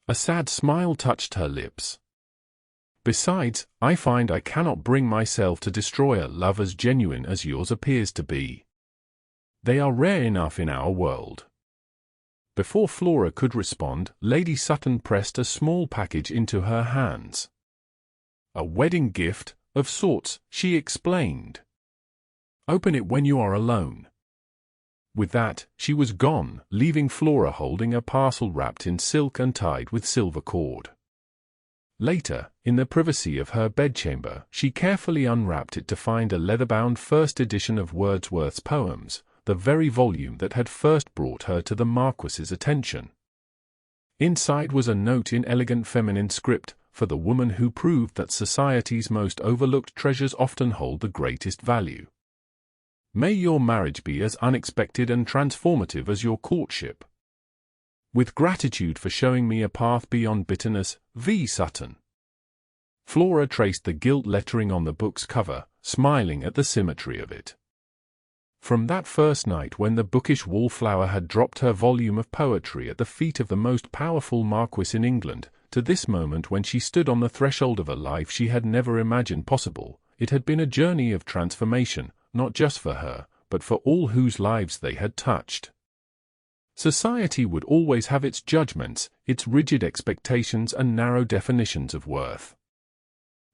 A sad smile touched her lips. "Besides, I find I cannot bring myself to destroy a love as genuine as yours appears to be. They are rare enough in our world." Before Flora could respond, Lady Sutton pressed a small package into her hands. "A wedding gift, of sorts," she explained. "Open it when you are alone." With that, she was gone, leaving Flora holding a parcel wrapped in silk and tied with silver cord. Later, in the privacy of her bedchamber, she carefully unwrapped it to find a leather-bound first edition of Wordsworth's poems, the very volume that had first brought her to the Marquess's attention. Inside was a note in elegant feminine script, for the woman who proved that society's most overlooked treasures often hold the greatest value. "May your marriage be as unexpected and transformative as your courtship. With gratitude for showing me a path beyond bitterness, V. Sutton." Flora traced the gilt lettering on the book's cover, smiling at the symmetry of it. From that first night when the Bookish Wallflower had dropped her volume of poetry at the feet of the most powerful Marquess in England, to this moment when she stood on the threshold of a life she had never imagined possible, it had been a journey of transformation, not just for her, but for all whose lives they had touched. Society would always have its judgments, its rigid expectations and narrow definitions of worth.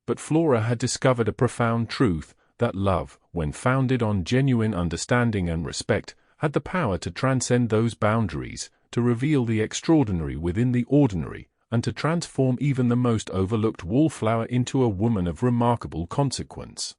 But Flora had discovered a profound truth, that love, when founded on genuine understanding and respect, had the power to transcend those boundaries, to reveal the extraordinary within the ordinary, and to transform even the most overlooked wallflower into a woman of remarkable consequence.